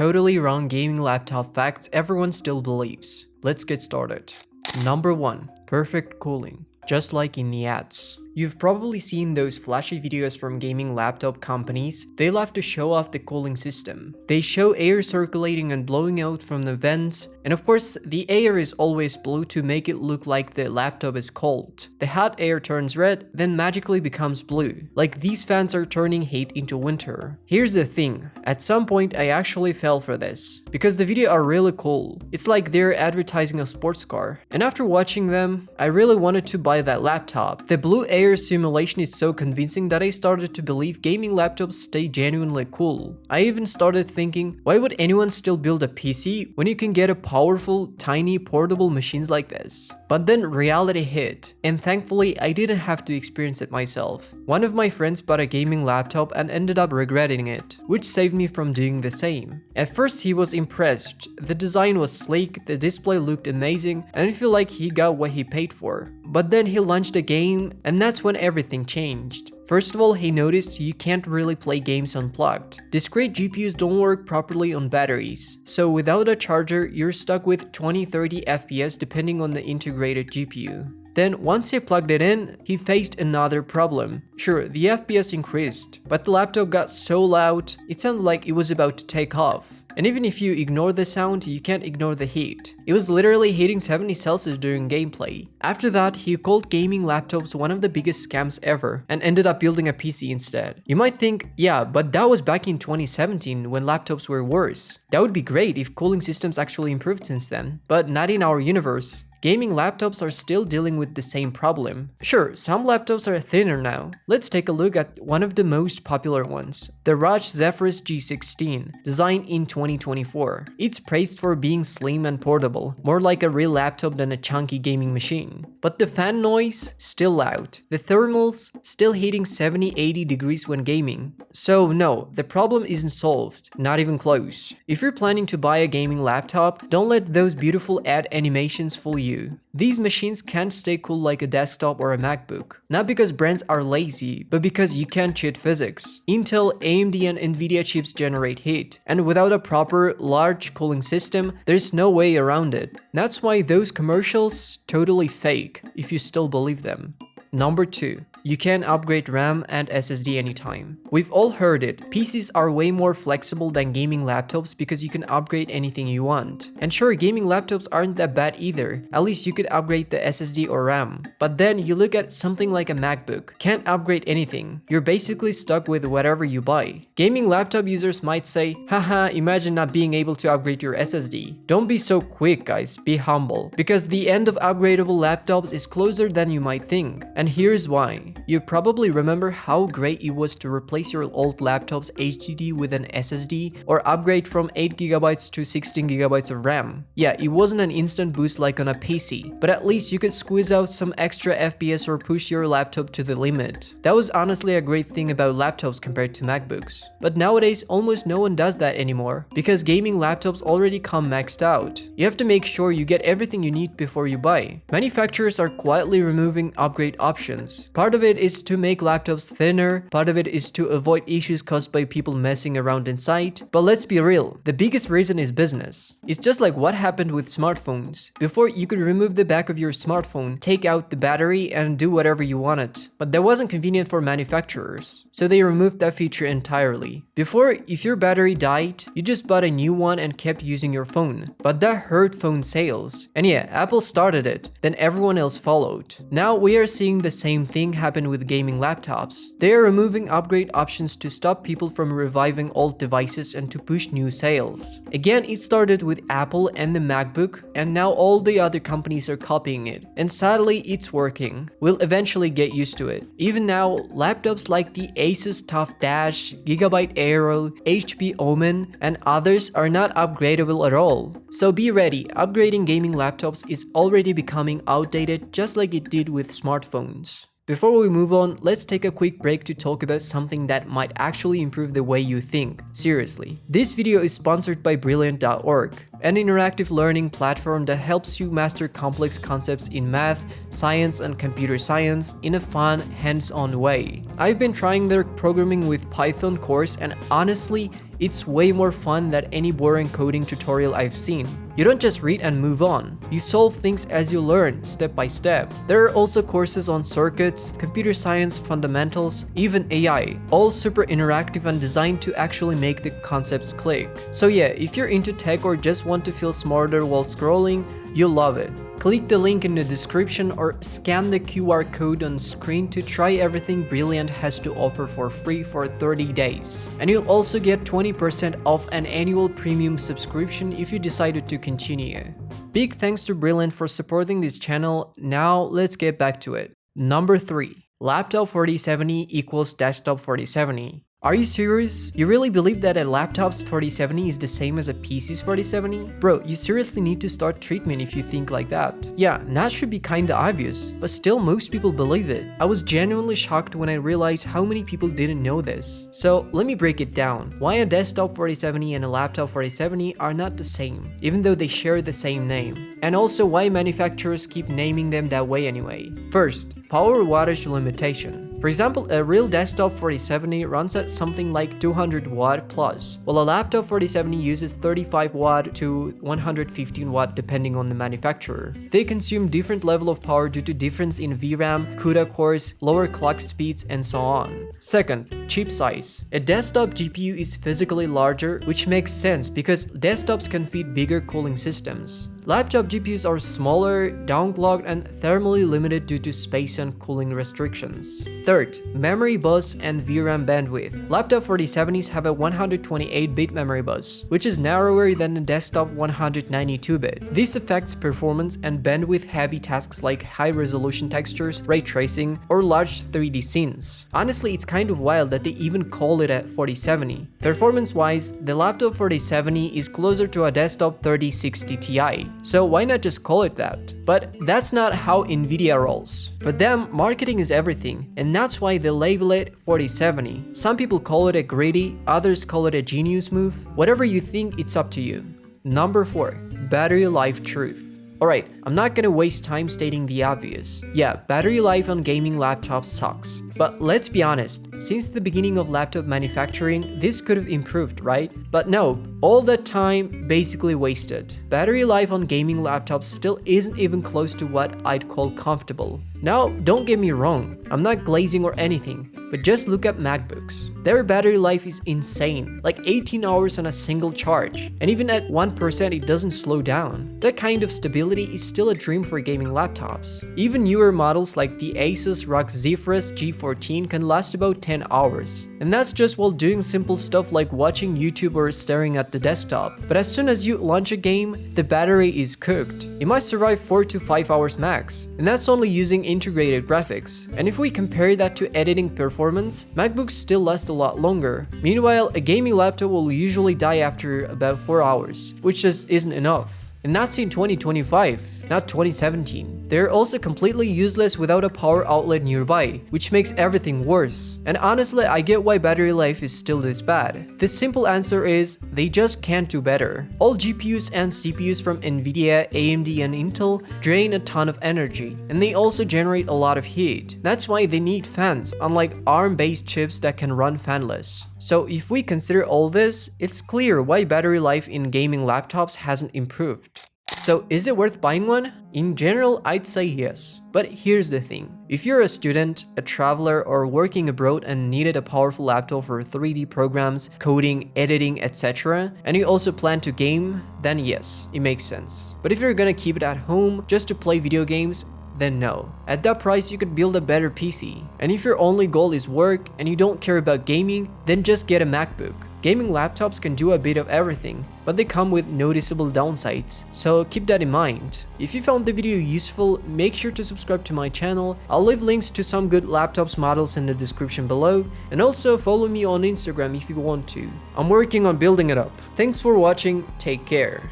totally wrong gaming laptop facts everyone still believes. Let's get started. Number 1. Perfect cooling. Just like in the ads. You've probably seen those flashy videos from gaming laptop companies. They love to show off the cooling system. They show air circulating and blowing out from the vents, and of course the air is always blue to make it look like the laptop is cold. The hot air turns red, then magically becomes blue, like these fans are turning heat into winter. Here's the thing, at some point I actually fell for this, because the video are really cool. It's like they're advertising a sports car, and after watching them, I really wanted to buy that laptop. The blue air simulation is so convincing that I started to believe gaming laptops stay genuinely cool. I even started thinking, why would anyone still build a PC when you can get a powerful, tiny, portable machines like this? But then reality hit, and thankfully I didn't have to experience it myself. One of my friends bought a gaming laptop and ended up regretting it, which saved me from doing the same. At first he was impressed, the design was sleek, the display looked amazing, and I feel like he got what he paid for. But then he launched a game, and that's when everything changed. First of all, he noticed you can't really play games unplugged. Discrete GPUs don't work properly on batteries, so without a charger, you're stuck with 20-30 FPS depending on the integrated GPU. Then once he plugged it in, he faced another problem. Sure, the FPS increased, but the laptop got so loud, it sounded like it was about to take off. And even if you ignore the sound, you can't ignore the heat. It was literally hitting 70 Celsius during gameplay. After that, he called gaming laptops one of the biggest scams ever and ended up building a PC instead. You might think, yeah, but that was back in 2017 when laptops were worse. That would be great if cooling systems actually improved since then, but not in our universe. Gaming laptops are still dealing with the same problem. Sure, some laptops are thinner now. Let's take a look at one of the most popular ones, the ROG Zephyrus G16, designed in 2024. It's praised for being slim and portable, more like a real laptop than a chunky gaming machine. But the fan noise, still loud. The thermals, still hitting 70-80 degrees when gaming. So no, the problem isn't solved, not even close. If you're planning to buy a gaming laptop, don't let those beautiful ad animations fool you. These machines can't stay cool like a desktop or a MacBook. Not because brands are lazy, but because you can't cheat physics. Intel, AMD, and Nvidia chips generate heat, and without a proper, large cooling system, there's no way around it. That's why those commercials totally fake, if you still believe them. Number 2. You can upgrade RAM and SSD anytime. We've all heard it, PCs are way more flexible than gaming laptops because you can upgrade anything you want. And sure, gaming laptops aren't that bad either, at least you could upgrade the SSD or RAM. But then you look at something like a MacBook, can't upgrade anything, you're basically stuck with whatever you buy. Gaming laptop users might say, haha, imagine not being able to upgrade your SSD. Don't be so quick guys, be humble, because the end of upgradable laptops is closer than you might think. And here's why. You probably remember how great it was to replace your old laptop's HDD with an SSD or upgrade from 8GB to 16GB of RAM. Yeah, it wasn't an instant boost like on a PC, but at least you could squeeze out some extra FPS or push your laptop to the limit. That was honestly a great thing about laptops compared to MacBooks. But nowadays, almost no one does that anymore, because gaming laptops already come maxed out. You have to make sure you get everything you need before you buy. Manufacturers are quietly removing upgrade options. Part of it is to make laptops thinner, part of it is to avoid issues caused by people messing around inside. But let's be real, the biggest reason is business. It's just like what happened with smartphones. Before, you could remove the back of your smartphone, take out the battery, and do whatever you wanted. But that wasn't convenient for manufacturers, so they removed that feature entirely. Before, if your battery died, you just bought a new one and kept using your phone. But that hurt phone sales. And yeah, Apple started it, then everyone else followed. Now we are seeing the same thing happen with gaming laptops. They are removing upgrade options to stop people from reviving old devices and to push new sales. Again, it started with Apple and the MacBook, and now all the other companies are copying it. And sadly, it's working. We'll eventually get used to it. Even now, laptops like the Asus TUF Dash, Gigabyte Aero, HP Omen, and others are not upgradable at all. So be ready, upgrading gaming laptops is already becoming outdated just like it did with smartphones. Before we move on, let's take a quick break to talk about something that might actually improve the way you think. Seriously. This video is sponsored by Brilliant.org, an interactive learning platform that helps you master complex concepts in math, science, and computer science in a fun, hands-on way. I've been trying their programming with Python course, and honestly, It's way more fun than any boring coding tutorial I've seen. You don't just read and move on. You solve things as you learn, step by step. There are also courses on circuits, computer science fundamentals, even AI, all super interactive and designed to actually make the concepts click. So yeah, if you're into tech or just want to feel smarter while scrolling, you'll love it. Click the link in the description or scan the QR code on screen to try everything Brilliant has to offer for free for 30 days. And you'll also get 20% off an annual premium subscription if you decided to continue. Big thanks to Brilliant for supporting this channel. Now let's get back to it. Number 3. Laptop 4070 equals desktop 4070. Are you serious? You really believe that a laptop's 4070 is the same as a PC's 4070? Bro, you seriously need to start treatment if you think like that. Yeah, that should be kinda obvious, but still most people believe it. I was genuinely shocked when I realized how many people didn't know this. So let me break it down. Why a desktop 4070 and a laptop 4070 are not the same, even though they share the same name. And also why manufacturers keep naming them that way anyway. First, power wattage limitation. For example, a real desktop 4070 runs at something like 200 watt plus, while a laptop 4070 uses 35 watt to 115 watt depending on the manufacturer. They consume different level of power due to difference in VRAM, CUDA cores, lower clock speeds, and so on. Second, chip size. A desktop GPU is physically larger, which makes sense because desktops can feed bigger cooling systems. Laptop GPUs are smaller, downclocked, and thermally limited due to space and cooling restrictions. Third, memory bus and VRAM bandwidth. Laptop 4070s have a 128-bit memory bus, which is narrower than the desktop 192-bit. This affects performance and bandwidth-heavy tasks like high-resolution textures, ray tracing, or large 3D scenes. Honestly, it's kind of wild that they even call it a 4070. Performance-wise, the laptop 4070 is closer to a desktop 3060 Ti. So why not just call it that? But that's not how Nvidia rolls. For them, marketing is everything, and that's why they label it 4070. Some people call it a greedy, others call it a genius move. Whatever you think, it's up to you. Number 4. Battery life truth. Alright, I'm not gonna waste time stating the obvious. Yeah, battery life on gaming laptops sucks. But let's be honest, since the beginning of laptop manufacturing, this could have improved, right? But no, all that time basically wasted. Battery life on gaming laptops still isn't even close to what I'd call comfortable. Now, don't get me wrong, I'm not glazing or anything, but just look at MacBooks. Their battery life is insane, like 18 hours on a single charge, and even at 1% it doesn't slow down. That kind of stability is still a dream for gaming laptops. Even newer models like the Asus ROG Zephyrus G14 can last about 10 hours. And that's just while doing simple stuff like watching YouTube or staring at the desktop. But as soon as you launch a game, the battery is cooked. It might survive 4 to 5 hours max, and that's only using integrated graphics. And if we compare that to editing performance, MacBooks still last a lot longer. Meanwhile, a gaming laptop will usually die after about 4 hours, which just isn't enough. And that's in 2025, not 2017. They're also completely useless without a power outlet nearby, which makes everything worse. And honestly, I get why battery life is still this bad. The simple answer is, they just can't do better. All GPUs and CPUs from Nvidia, AMD, and Intel drain a ton of energy, and they also generate a lot of heat. That's why they need fans, unlike ARM-based chips that can run fanless. So if we consider all this, it's clear why battery life in gaming laptops hasn't improved. So is it worth buying one? In general, I'd say yes. But here's the thing. If you're a student, a traveler, or working abroad and needed a powerful laptop for 3D programs, coding, editing, etc., and you also plan to game, then yes, it makes sense. But if you're gonna keep it at home just to play video games, then no. At that price, you could build a better PC. And if your only goal is work and you don't care about gaming, then just get a MacBook. Gaming laptops can do a bit of everything, but they come with noticeable downsides, so keep that in mind. If you found the video useful, make sure to subscribe to my channel. I'll leave links to some good laptops models in the description below, and also follow me on Instagram if you want to. I'm working on building it up. Thanks for watching, take care.